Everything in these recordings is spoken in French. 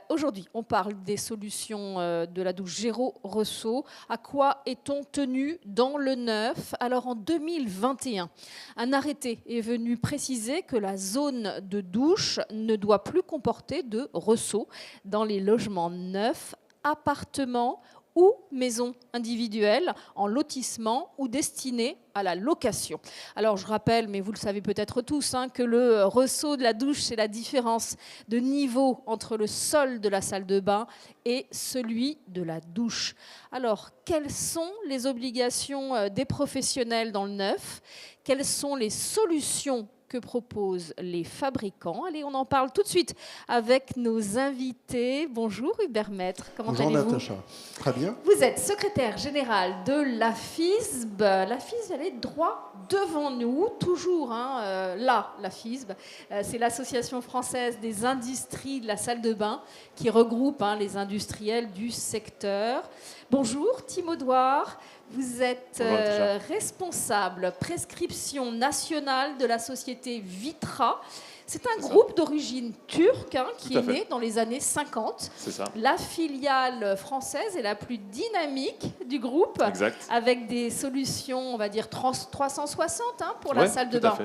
Aujourd'hui, on parle des solutions de la douche Géraud Resso. À quoi est-on tenu dans le neuf? Alors en 2021, un arrêté est venu préciser que la zone de douche ne doit plus comporter de ressaut dans les logements neufs, appartements ou maisons individuelles en lotissement ou destinées à la location. Alors je rappelle, mais vous le savez peut-être tous, que le ressaut de la douche, c'est la différence de niveau entre le sol de la salle de bain et celui de la douche. Alors, quelles sont les obligations des professionnels dans le neuf? Quelles sont les solutions que proposent les fabricants? Allez, on en parle tout de suite avec nos invités. Bonjour Hubert Maître, comment allez-vous? Bonjour Natacha, très bien. Vous êtes secrétaire général de la FISB. La FISB, elle est droit devant nous, toujours là, la FISB. C'est l'Association française des industries de la salle de bain qui regroupe les industriels du secteur. Bonjour Thibaut Douard. Vous êtes responsable prescription nationale de la société Vitra. C'est un groupe d'origine turque qui est né dans les années 50. C'est ça. La filiale française est la plus dynamique du groupe, Exact. avec des solutions, on va dire, 360 pour la salle de bain.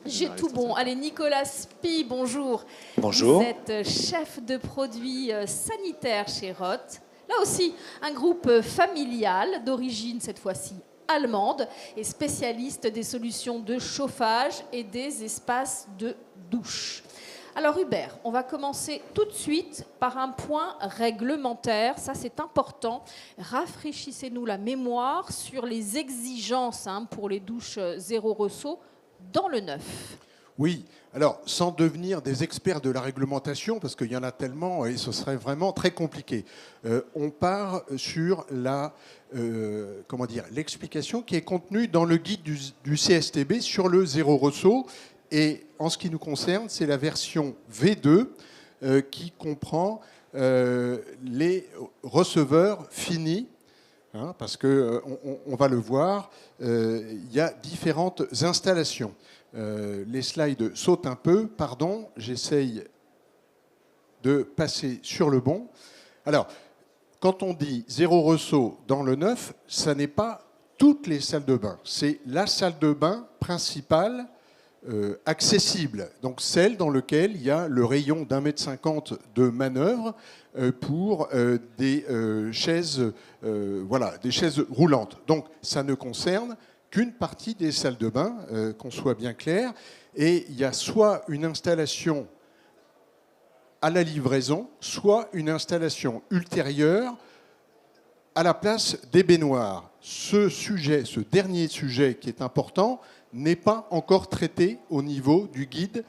J'ai tout bon. Allez, Nicolas Spie, bonjour. Bonjour. Vous êtes chef de produits sanitaires chez Roth. Là aussi, un groupe familial d'origine, cette fois-ci, allemande, et spécialiste des solutions de chauffage et des espaces de douche. Alors Hubert, on va commencer tout de suite par un point réglementaire. Ça, c'est important. Rafraîchissez-nous la mémoire sur les exigences pour les douches zéro ressaut dans le neuf. Oui, alors sans devenir des experts de la réglementation, parce qu'il y en a tellement et ce serait vraiment très compliqué, on part sur l'explication qui est contenue dans le guide du CSTB sur le zéro ressaut. Et en ce qui nous concerne, c'est la version V2 qui comprend les receveurs finis. Parce qu'on va le voir, il y a différentes installations. Les slides sautent un peu, pardon, j'essaye de passer sur le bon. Alors, quand on dit zéro ressaut dans le neuf, ça n'est pas toutes les salles de bain. C'est la salle de bain principale accessible, donc celle dans laquelle il y a le rayon d'1,50 m de manœuvre pour des chaises roulantes. Donc ça ne concerne qu'une partie des salles de bain, qu'on soit bien clair, et il y a soit une installation à la livraison, soit une installation ultérieure à la place des baignoires. Ce dernier sujet qui est important, n'est pas encore traité au niveau du guide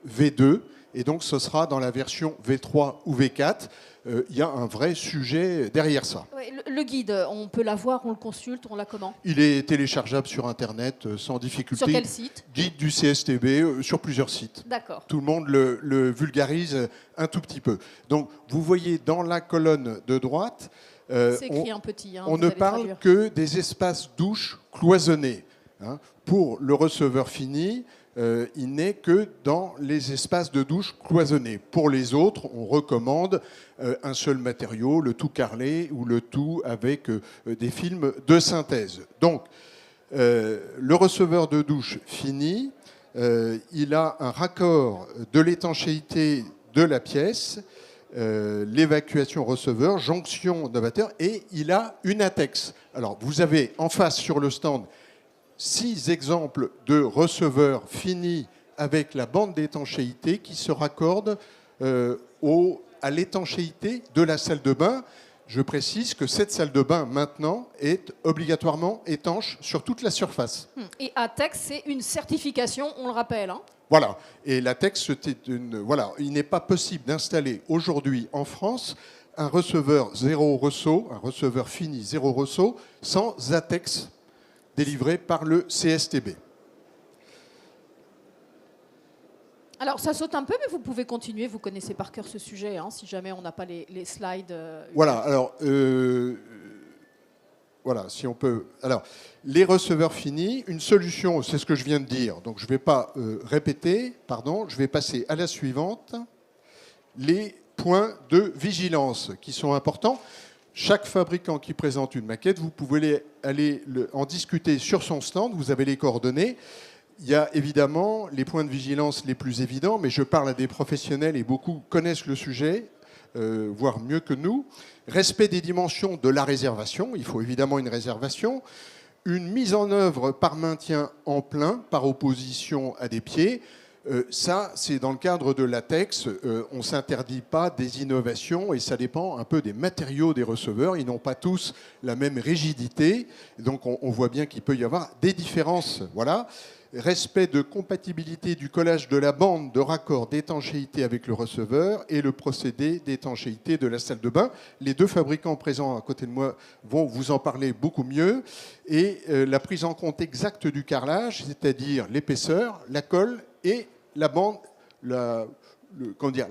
V2. Et donc, ce sera dans la version V3 ou V4. Il y a un vrai sujet derrière ça. Oui, le guide, on peut l'avoir, on le consulte, on l'a comment? Il est téléchargeable sur Internet sans difficulté. Sur quel site? Guide du CSTB, sur plusieurs sites. D'accord. Tout le monde le vulgarise un tout petit peu. Donc, vous voyez dans la colonne de droite, c'est écrit en petit. On ne parle que des espaces douches cloisonnés. Pour le receveur fini, il n'est que dans les espaces de douche cloisonnés. Pour les autres, on recommande un seul matériau, le tout carrelé ou le tout avec des films de synthèse. Donc, le receveur de douche fini, il a un raccord de l'étanchéité de la pièce, l'évacuation receveur, jonction novateur, et il a une ATEX. Alors, vous avez en face sur le stand 6 exemples de receveurs finis avec la bande d'étanchéité qui se raccordent à l'étanchéité de la salle de bain. Je précise que cette salle de bain, maintenant, est obligatoirement étanche sur toute la surface. Et ATEX, c'est une certification, on le rappelle. Voilà. Et l'ATEX, il n'est pas possible d'installer aujourd'hui en France un receveur zéro ressaut, un receveur fini zéro ressaut, sans ATEX délivré par le CSTB. Alors, ça saute un peu, mais vous pouvez continuer. Vous connaissez par cœur ce sujet, si jamais on n'a pas les slides. Voilà, alors, si on peut. Alors, les receveurs finis, une solution, c'est ce que je viens de dire, donc je ne vais pas répéter, pardon, je vais passer à la suivante. Les points de vigilance qui sont importants. Chaque fabricant qui présente une maquette, vous pouvez aller en discuter sur son stand, vous avez les coordonnées. Il y a évidemment les points de vigilance les plus évidents, mais je parle à des professionnels et beaucoup connaissent le sujet, voire mieux que nous. Respect des dimensions de la réservation, il faut évidemment une réservation. Une mise en œuvre par maintien en plein, par opposition à des pieds. Ça, c'est dans le cadre de latex. On ne s'interdit pas des innovations et ça dépend un peu des matériaux des receveurs. Ils n'ont pas tous la même rigidité. Donc, on voit bien qu'il peut y avoir des différences. Voilà. Respect de compatibilité du collage de la bande de raccord d'étanchéité avec le receveur et le procédé d'étanchéité de la salle de bain. Les deux fabricants présents à côté de moi vont vous en parler beaucoup mieux. Et la prise en compte exacte du carrelage, c'est-à-dire l'épaisseur, la colle et la bande, la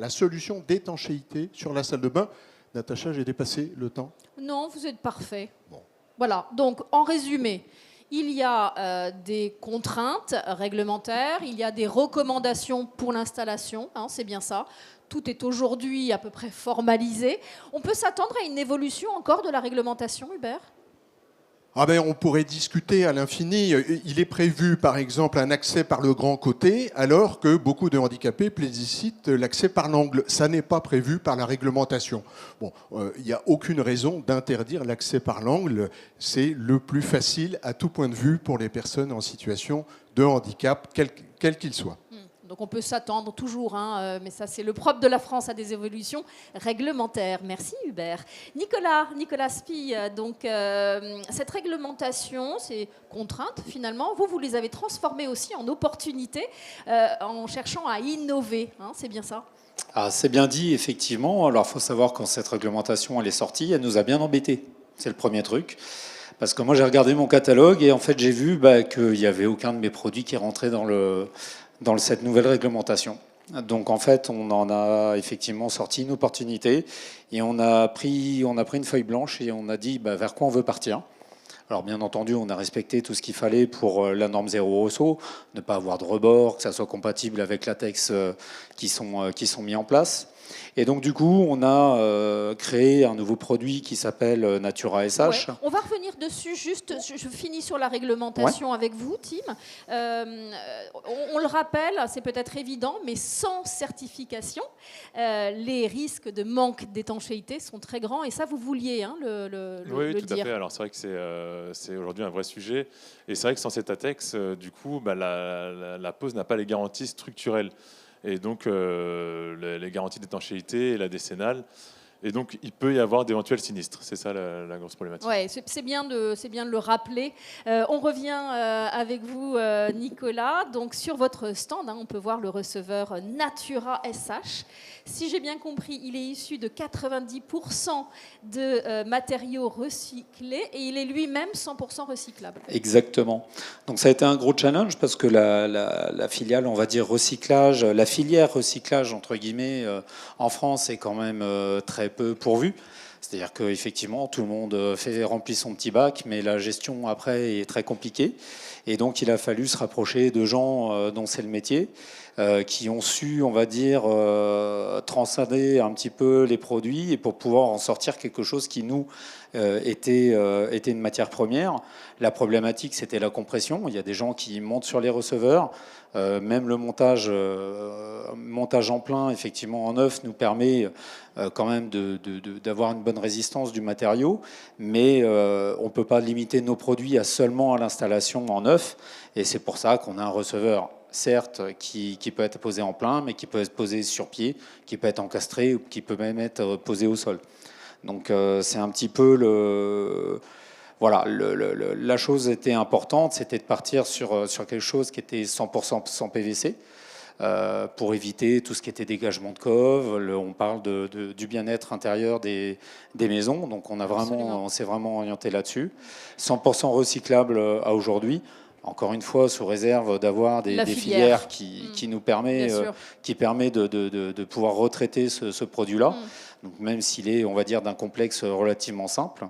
solution d'étanchéité sur la salle de bain. Natacha, j'ai dépassé le temps? Non, vous êtes parfait. Bon. Voilà, donc en résumé, il y a des contraintes réglementaires, il y a des recommandations pour l'installation, hein, c'est bien ça. Tout est aujourd'hui à peu près formalisé. On peut s'attendre à une évolution encore de la réglementation, Hubert ? Ah ben, on pourrait discuter à l'infini. Il est prévu, par exemple, un accès par le grand côté, alors que beaucoup de handicapés plébiscitent l'accès par l'angle. Ça n'est pas prévu par la réglementation. Bon, il n'y a aucune raison d'interdire l'accès par l'angle. C'est le plus facile à tout point de vue pour les personnes en situation de handicap, quel qu'il soit. Donc on peut s'attendre toujours, hein, mais ça c'est le propre de la France, à des évolutions réglementaires. Merci Hubert. Nicolas Spille, donc cette réglementation, ces contraintes finalement, vous les avez transformées aussi en opportunités en cherchant à innover, hein, c'est bien ça ? Ah, c'est bien dit, effectivement. Alors il faut savoir quand cette réglementation elle est sortie, elle nous a bien embêtés. C'est le premier truc. Parce que moi j'ai regardé mon catalogue et en fait j'ai vu qu'il n'y avait aucun de mes produits qui rentrait dans cette nouvelle réglementation. Donc en fait, on en a effectivement sorti une opportunité et on a pris une feuille blanche et on a dit vers quoi on veut partir. Alors bien entendu, on a respecté tout ce qu'il fallait pour la norme zéro Rosso, ne pas avoir de rebord, que ça soit compatible avec latex qui sont mis en place. Et donc du coup, on a créé un nouveau produit qui s'appelle Natura SH. Ouais, on va revenir dessus, juste, je finis sur la réglementation avec vous, Tim. On le rappelle, c'est peut-être évident, mais sans certification, les risques de manque d'étanchéité sont très grands. Et ça, vous vouliez le oui, le tout dire. à fait. Alors c'est vrai que c'est aujourd'hui un vrai sujet. Et c'est vrai que sans cet ATEX, du coup, la pose n'a pas les garanties structurelles. Et donc les garanties d'étanchéité et la décennale. Et donc il peut y avoir d'éventuels sinistres. C'est ça la grosse problématique. Ouais, c'est bien de le rappeler. On revient avec vous, Nicolas. Donc sur votre stand, on peut voir le receveur Natura SH. Si j'ai bien compris, il est issu de 90% de matériaux recyclés et il est lui-même 100% recyclable. Exactement. Donc ça a été un gros challenge parce que la filiale, on va dire recyclage, la filière recyclage entre guillemets en France est quand même très peu pourvue. C'est-à-dire qu'effectivement, tout le monde remplit son petit bac, mais la gestion après est très compliquée. Et donc, il a fallu se rapprocher de gens dont c'est le métier, qui ont su, on va dire, transcender un petit peu les produits et pour pouvoir en sortir quelque chose qui, nous, était une matière première. La problématique, c'était la compression. Il y a des gens qui montent sur les receveurs. Même le montage en plein, effectivement, en neuf, nous permet quand même d'avoir une bonne résistance du matériau, mais on ne peut pas limiter nos produits seulement à l'installation en neuf, et c'est pour ça qu'on a un receveur, certes, qui peut être posé en plein, mais qui peut être posé sur pied, qui peut être encastré, ou qui peut même être posé au sol. Donc c'est un petit peu Voilà, la chose était importante, c'était de partir sur quelque chose qui était 100% sans PVC, pour éviter tout ce qui était dégagement de coves. On parle du bien-être intérieur des maisons, donc on s'est vraiment orienté là-dessus. 100% recyclable à aujourd'hui. Encore une fois, sous réserve d'avoir des filières qui nous permet de pouvoir retraiter ce produit-là. Donc même s'il est, on va dire, d'un complexe relativement simple.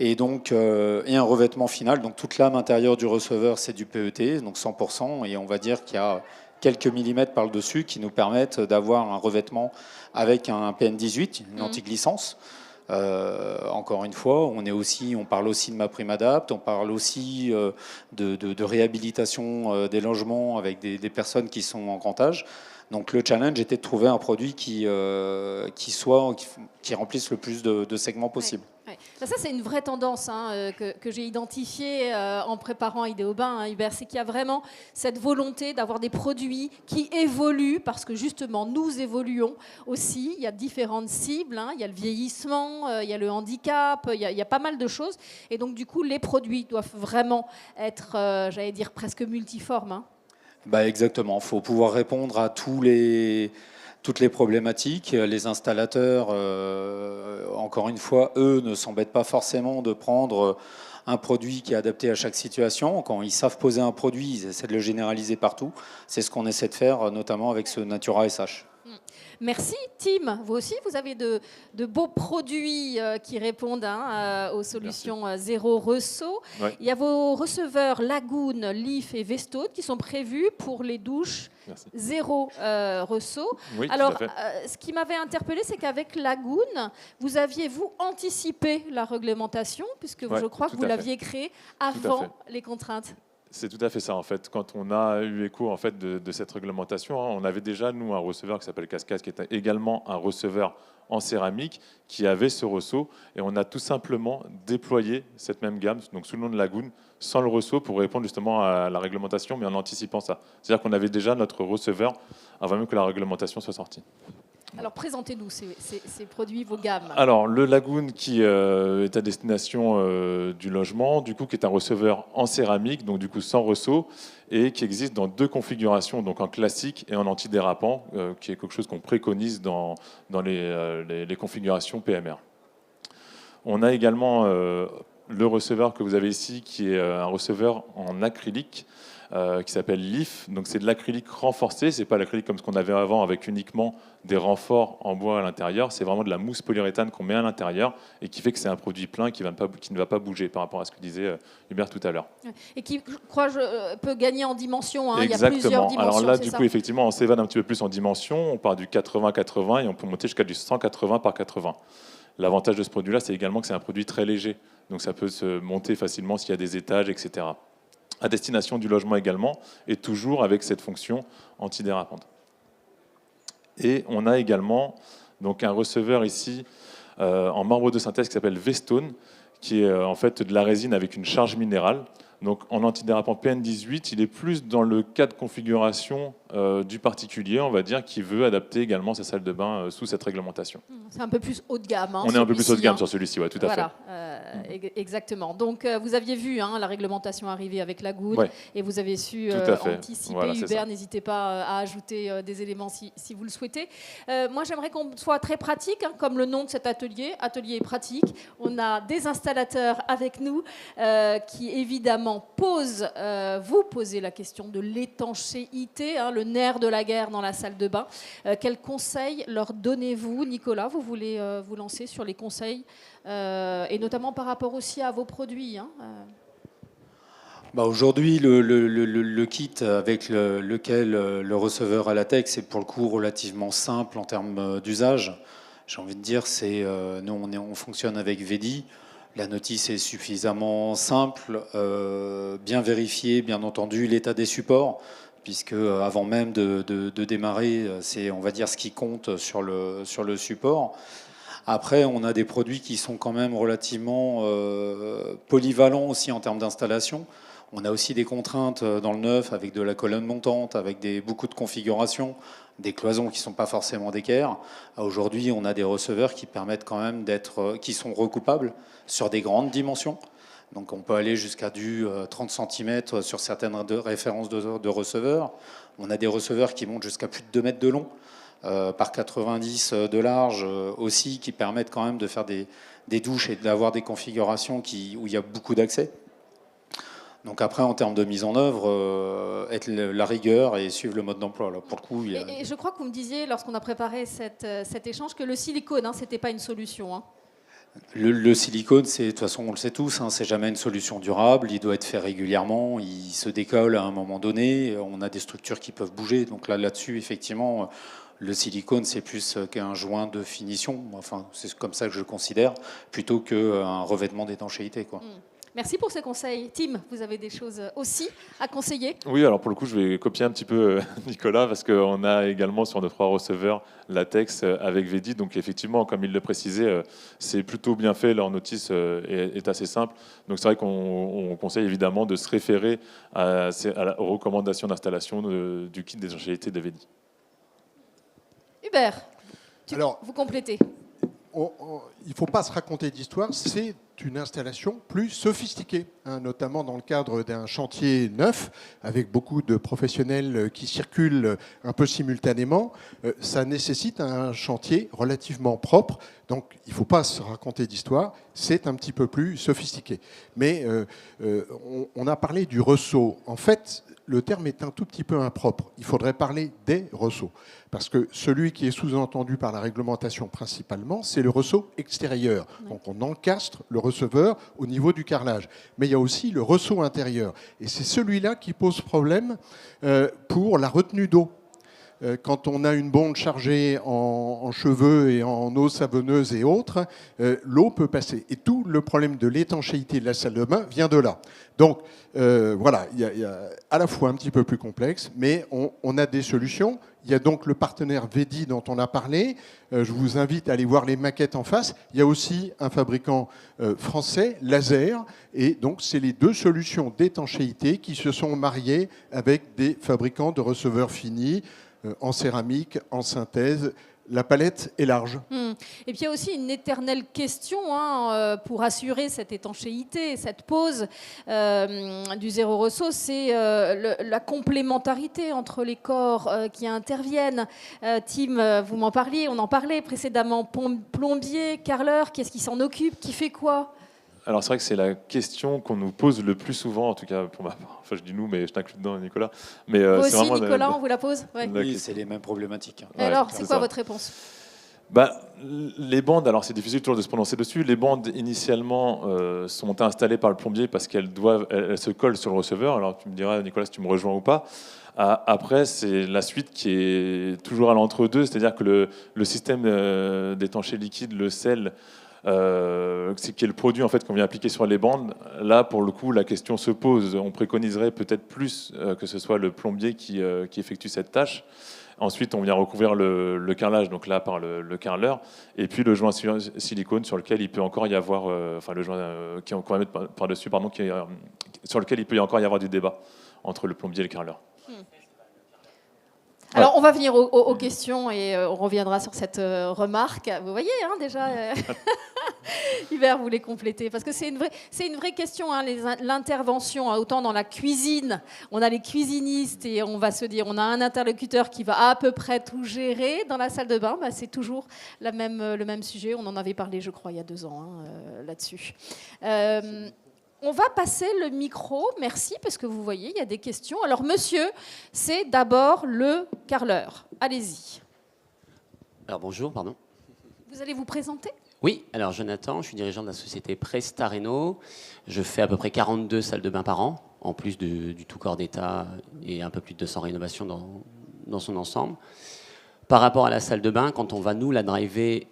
Et donc et un revêtement final. Donc toute l'âme intérieure du receveur, c'est du PET, donc 100%. Et on va dire qu'il y a quelques millimètres par le dessus qui nous permettent d'avoir un revêtement avec un PN18, une anti-glissance. Encore une fois, on parle aussi de MaPrimeAdapt, on parle aussi de réhabilitation des logements avec des personnes qui sont en grand âge. Donc le challenge était de trouver un produit qui remplisse le plus de segments possible. Ouais. Ça, c'est une vraie tendance que j'ai identifiée en préparant Idéobain, Hubert, c'est qu'il y a vraiment cette volonté d'avoir des produits qui évoluent, parce que justement, nous évoluons aussi. Il y a différentes cibles, il y a le vieillissement, il y a le handicap, il y a pas mal de choses. Et donc, du coup, les produits doivent vraiment être, j'allais dire, presque multiformes. Exactement, il faut pouvoir répondre à toutes les problématiques. Les installateurs, encore une fois, eux ne s'embêtent pas forcément de prendre un produit qui est adapté à chaque situation. Quand ils savent poser un produit, ils essaient de le généraliser partout. C'est ce qu'on essaie de faire, notamment avec ce Natura SH. Merci, Tim. Vous aussi, vous avez de beaux produits qui répondent aux solutions zéro ressaut. Ouais. Il y a vos receveurs Lagoon, Leaf et Vestone qui sont prévus pour les douches zéro ressaut. Oui, alors, tout à fait. ce qui m'avait interpellé, c'est qu'avec Lagoon, vous aviez, anticipé la réglementation, puisque je crois que vous l'aviez créée avant les contraintes. C'est tout à fait ça, en fait. Quand on a eu écho en fait, de cette réglementation, on avait déjà, nous, un receveur qui s'appelle Cascade, qui est également un receveur en céramique, qui avait ce ressaut. Et on a tout simplement déployé cette même gamme, donc sous le nom de Lagoon, sans le ressaut, pour répondre justement à la réglementation, mais en anticipant ça. C'est-à-dire qu'on avait déjà notre receveur avant même que la réglementation soit sortie. Alors, présentez-nous ces produits, vos gammes. Alors, le Lagoon qui est à destination du logement, du coup, qui est un receveur en céramique, donc du coup sans ressaut, et qui existe dans 2 configurations, donc en classique et en antidérapant, qui est quelque chose qu'on préconise dans les configurations PMR. On a également le receveur que vous avez ici, qui est un receveur en acrylique, qui s'appelle Leaf. Donc c'est de l'acrylique renforcé, c'est pas l'acrylique comme ce qu'on avait avant avec uniquement des renforts en bois à l'intérieur, c'est vraiment de la mousse polyuréthane qu'on met à l'intérieur et qui fait que c'est un produit plein qui ne va pas bouger par rapport à ce que disait Hubert tout à l'heure. Et qui, je crois, peut gagner en dimension. Exactement. Il y a plusieurs dimensions. Alors là, du coup, effectivement, on s'évade un petit peu plus en dimension. On part du 80-80 et on peut monter jusqu'à du 180 par 80. L'avantage de ce produit-là, c'est également que c'est un produit très léger. Donc ça peut se monter facilement s'il y a des étages, etc. À destination du logement également, et toujours avec cette fonction antidérapante. Et on a également donc, un receveur ici en marbre de synthèse qui s'appelle Vestone, qui est en fait de la résine avec une charge minérale. Donc en antidérapant PN18, il est plus dans le cas de configuration du particulier, on va dire, qui veut adapter également sa salle de bain sous cette réglementation. C'est un peu plus haut de gamme. On est un peu plus haut de gamme sur celui-ci, ouais, tout à fait. Exactement. Donc vous aviez vu la réglementation arriver avec Lagoon, et vous avez su anticiper. Voilà, Hubert, n'hésitez pas à ajouter des éléments si vous le souhaitez. Moi, j'aimerais qu'on soit très pratique, comme le nom de cet atelier. Atelier pratique. On a des installateurs avec nous qui, évidemment, vous posez la question de l'étanchéité, le nerf de la guerre dans la salle de bain. Quels conseils leur donnez-vous, Nicolas? Vous voulez vous lancer sur les conseils et notamment par rapport aussi à vos produits. Aujourd'hui, le kit avec lequel le receveur a latex est pour le coup relativement simple en termes d'usage. J'ai envie de dire, nous on fonctionne avec Vedi. La notice est suffisamment simple, bien vérifiée, bien entendu, l'état des supports, puisque avant même de démarrer, c'est, on va dire, ce qui compte sur le support. Après, on a des produits qui sont quand même relativement polyvalents aussi en termes d'installation. On a aussi des contraintes dans le neuf avec de la colonne montante, avec beaucoup de configurations, des cloisons qui ne sont pas forcément d'équerre. Aujourd'hui, on a des receveurs qui permettent quand même qui sont recoupables sur des grandes dimensions. Donc on peut aller jusqu'à du 30 cm sur certaines références de receveurs. On a des receveurs qui montent jusqu'à plus de 2 mètres de long, par 90 de large aussi, qui permettent quand même de faire des douches et d'avoir des configurations où il y a beaucoup d'accès. Donc après, en termes de mise en œuvre, être la rigueur et suivre le mode d'emploi. Là, pour le coup, et je crois que vous me disiez, lorsqu'on a préparé cet échange, que le silicone, ce n'était pas une solution. Le silicone, de toute façon, on le sait tous, hein, c'est jamais une solution durable. Il doit être fait régulièrement. Il se décolle à un moment donné. On a des structures qui peuvent bouger. Donc là-dessus, effectivement, le silicone, c'est plus qu'un joint de finition. Enfin, c'est comme ça que je le considère, plutôt qu'un revêtement d'étanchéité, quoi. Merci pour ces conseils. Tim, vous avez des choses aussi à conseiller? Oui, alors pour le coup, je vais copier un petit peu Nicolas, parce qu'on a également sur nos 3 receveurs latex avec Vedi. Donc effectivement, comme il le précisait, c'est plutôt bien fait. Leur notice est assez simple. Donc c'est vrai qu'on conseille évidemment de se référer aux recommandations d'installation du kit d'étanchéité de Vedi. Hubert, Alors, vous complétez. Il ne faut pas se raconter d'histoire, c'est une installation plus sophistiquée, hein, notamment dans le cadre d'un chantier neuf, avec beaucoup de professionnels qui circulent un peu simultanément. Ça nécessite un chantier relativement propre, donc il ne faut pas se raconter d'histoire, c'est un petit peu plus sophistiqué. Mais on a parlé du ressaut. En fait, le terme est un tout petit peu impropre. Il faudrait parler des ressauts. Parce que celui qui est sous-entendu par la réglementation principalement, c'est le ressaut extérieur. Donc on encastre le receveur au niveau du carrelage. Mais il y a aussi le ressaut intérieur. Et c'est celui-là qui pose problème pour la retenue d'eau. Quand on a une bonde chargée en cheveux et en eau savonneuse et autres, l'eau peut passer. Et tout le problème de l'étanchéité de la salle de bain vient de là. Donc voilà, il y a à la fois un petit peu plus complexe, mais on a des solutions. Il y a donc le partenaire Vedi dont on a parlé. Je vous invite à aller voir les maquettes en face. Il y a aussi un fabricant français, Laser. Et donc, c'est les deux solutions d'étanchéité qui se sont mariées avec des fabricants de receveurs finis en céramique, en synthèse. La palette est large. Et puis il y a aussi une éternelle question pour assurer cette étanchéité, cette pose du zéro ressaut, c'est la complémentarité entre les corps qui interviennent. Tim, vous m'en parliez, on en parlait précédemment. Plombier, carreleur, qu'est-ce qui s'en occupe? Qui fait quoi? Alors c'est vrai que c'est la question qu'on nous pose le plus souvent, en tout cas pour ma part. Enfin je dis nous, mais je t'inclus dedans, Nicolas. Mais, vous c'est aussi, vraiment Nicolas, on vous la pose? Ouais. Oui, c'est les mêmes problématiques. Et alors, c'est quoi ça. votre réponse? Les bandes, alors c'est difficile toujours de se prononcer dessus. Les bandes initialement sont installées par le plombier parce qu'elles se collent sur le receveur. Alors tu me diras, Nicolas, si tu me rejoins ou pas. Après, c'est la suite qui est toujours à l'entre-deux, c'est-à-dire que le système d'étanché liquide, le sel, qui est le produit en fait qu'on vient appliquer sur les bandes. Là, pour le coup, la question se pose. On préconiserait peut-être plus que ce soit le plombier qui effectue cette tâche. Ensuite, on vient recouvrir le carrelage, donc là par le carreleur, et puis le joint silicone sur lequel il peut encore y avoir, le joint qu'on va mettre par-dessus, pardon, sur lequel il peut encore y avoir du débat entre le plombier et le carreleur. Alors, on va venir aux questions et on reviendra sur cette remarque. Vous voyez, déjà, Hubert voulait compléter, parce que c'est une vraie question, l'intervention, autant dans la cuisine, on a les cuisinistes et on va se dire, on a un interlocuteur qui va à peu près tout gérer. Dans la salle de bain, c'est toujours le même sujet. On en avait parlé, je crois, il y a 2 ans là-dessus. On va passer le micro, merci, parce que vous voyez, il y a des questions. Alors, monsieur, c'est d'abord le carreleur. Allez-y. Alors, bonjour, pardon. Vous allez vous présenter ? Oui, alors Jonathan, je suis dirigeant de la société Presta Réno. Je fais à peu près 42 salles de bain par an, en plus du tout corps d'État et un peu plus de 200 rénovations dans son ensemble. Par rapport à la salle de bain, quand on va nous la driver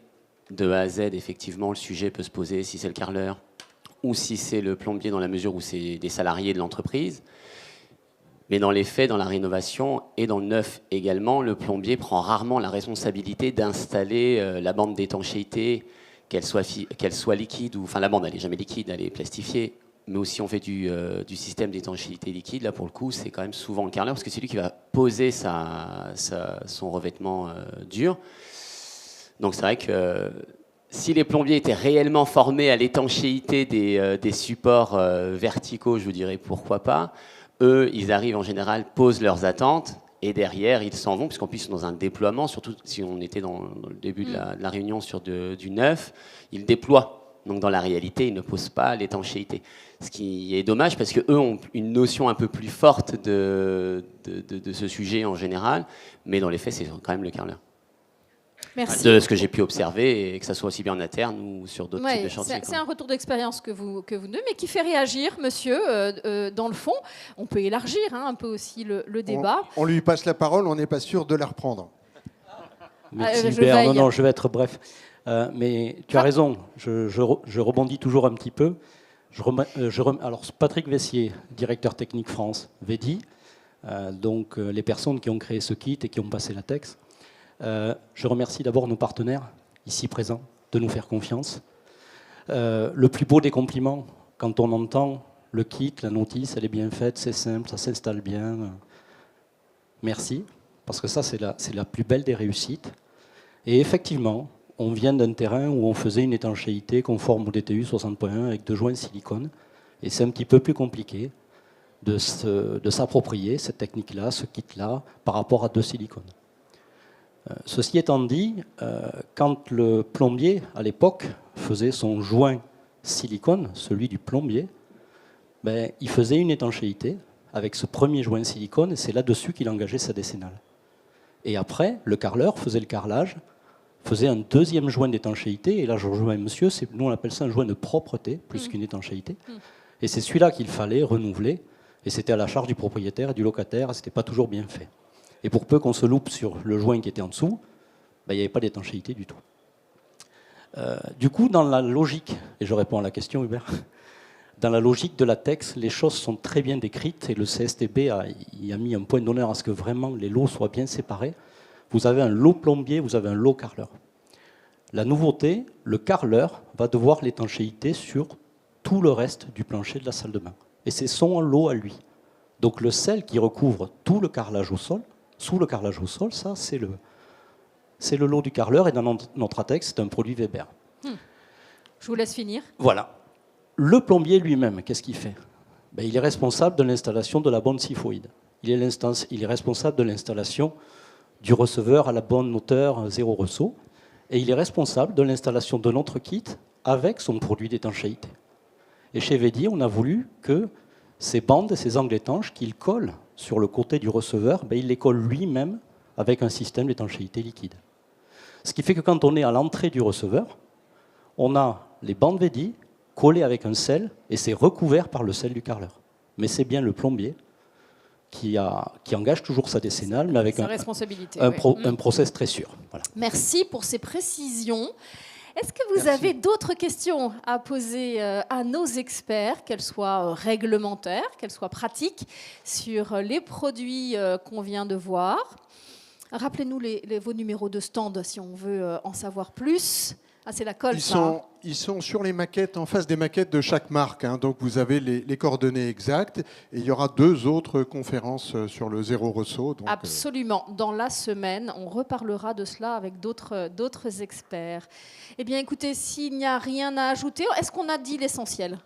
de A à Z, effectivement, le sujet peut se poser si c'est le carreleur ou si c'est le plombier, dans la mesure où c'est des salariés de l'entreprise. Mais dans les faits, dans la rénovation et dans le neuf également, le plombier prend rarement la responsabilité d'installer la bande d'étanchéité, qu'elle soit liquide, ou enfin la bande elle n'est jamais liquide, elle est plastifiée, mais aussi on fait du système d'étanchéité liquide. Là pour le coup c'est quand même souvent le carreleur, parce que c'est lui qui va poser son revêtement dur. Donc c'est vrai que si les plombiers étaient réellement formés à l'étanchéité des supports verticaux, je vous dirais pourquoi pas. Eux, ils arrivent en général, posent leurs attentes, et derrière, ils s'en vont, puisqu'en plus, ils sont dans un déploiement, surtout si on était dans le début de la réunion sur du neuf, ils déploient. Donc dans la réalité, ils ne posent pas l'étanchéité. Ce qui est dommage, parce qu'eux ont une notion un peu plus forte de ce sujet en général, mais dans les faits, c'est quand même le carreleur. Merci. de ce que j'ai pu observer, et que ça soit aussi bien en interne ou sur d'autres types Ouais, de chantiers. c'est un retour d'expérience que vous donnez, mais qui fait réagir, monsieur, dans le fond. On peut élargir un peu aussi le débat. On lui passe la parole, on n'est pas sûr de la reprendre. Merci je Hubert. veille. Non, je vais être bref. Mais tu as raison, je rebondis toujours un petit peu. Alors, Patrick Vessier, directeur technique France, VEDI, donc les personnes qui ont créé ce kit et qui ont passé la texte. Je remercie d'abord nos partenaires, ici présents, de nous faire confiance. Le plus beau des compliments, quand on entend le kit, la notice, elle est bien faite, c'est simple, ça s'installe bien. Merci, parce que ça, c'est la plus belle des réussites. Et effectivement, on vient d'un terrain où on faisait une étanchéité conforme au DTU 60.1 avec 2 joints silicone. Et c'est un petit peu plus compliqué de s'approprier cette technique-là, ce kit-là, par rapport à 2 silicones. Ceci étant dit, quand le plombier, à l'époque, faisait son joint silicone, celui du plombier, il faisait une étanchéité avec ce premier joint silicone, et c'est là-dessus qu'il engageait sa décennale. Et après, le carreleur faisait le carrelage, faisait un deuxième joint d'étanchéité, et là je rejoins monsieur, nous on appelle ça un joint de propreté, plus qu'une étanchéité. Et c'est celui-là qu'il fallait renouveler, et c'était à la charge du propriétaire et du locataire, et ce n'était pas toujours bien fait. Et pour peu qu'on se loupe sur le joint qui était en dessous, il n'y avait pas d'étanchéité du tout. Du coup, dans la logique, et je réponds à la question Hubert, dans la logique de la TEX, les choses sont très bien décrites, et le CSTB a mis un point d'honneur à ce que vraiment les lots soient bien séparés. Vous avez un lot plombier, vous avez un lot carreleur. La nouveauté, le carreleur va devoir l'étanchéité sur tout le reste du plancher de la salle de bain. Et c'est son lot à lui. Donc le sel qui recouvre tout le carrelage au sol, sous le carrelage au sol, ça c'est le lot du carreleur, et dans notre ATEX, c'est un produit Weber. Je vous laisse finir. Voilà. Le plombier lui-même, qu'est-ce qu'il fait ? Il est responsable de l'installation de la bonne syphoïde. Il est responsable de l'installation du receveur à la bonne hauteur, 0 ressaut, et il est responsable de l'installation de notre kit avec son produit d'étanchéité. Et chez VEDI, on a voulu que ces bandes et ces angles étanches qu'il colle sur le côté du receveur, il les colle lui-même avec un système d'étanchéité liquide. Ce qui fait que quand on est à l'entrée du receveur, on a les bandes VEDI collées avec un sel, et c'est recouvert par le sel du carreleur. Mais c'est bien le plombier qui engage toujours sa décennale, mais avec un process très sûr. Voilà. Merci pour ces précisions. Est-ce que vous avez d'autres questions à poser à nos experts, qu'elles soient réglementaires, qu'elles soient pratiques, sur les produits qu'on vient de voir ? Rappelez-nous vos numéros de stand si on veut en savoir plus. Ah, c'est la colle, Ils sont sur les maquettes, en face des maquettes de chaque marque. Donc vous avez les coordonnées exactes. Et il y aura 2 autres conférences sur le 0 ressaut. Donc, absolument. Dans la semaine, on reparlera de cela avec d'autres experts. Eh bien, écoutez, s'il n'y a rien à ajouter, est-ce qu'on a dit l'essentiel ?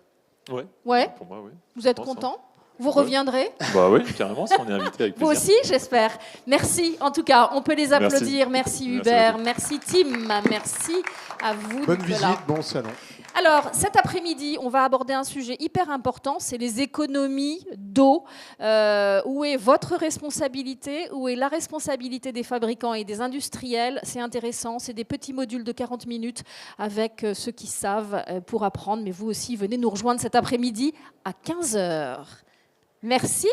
Oui. Ouais. Pour moi, oui. Vous êtes content ? Vous reviendrez ? Oui, carrément, si on est invité avec plaisir. Vous aussi, j'espère. Merci, en tout cas, on peut les applaudir. Merci Hubert, merci Tim, merci à vous. Bonne visite, bon salon. Alors, cet après-midi, on va aborder un sujet hyper important, c'est les économies d'eau. Où est votre responsabilité ? Où est la responsabilité des fabricants et des industriels ? C'est intéressant, c'est des petits modules de 40 minutes avec ceux qui savent pour apprendre. Mais vous aussi, venez nous rejoindre cet après-midi à 15h. Merci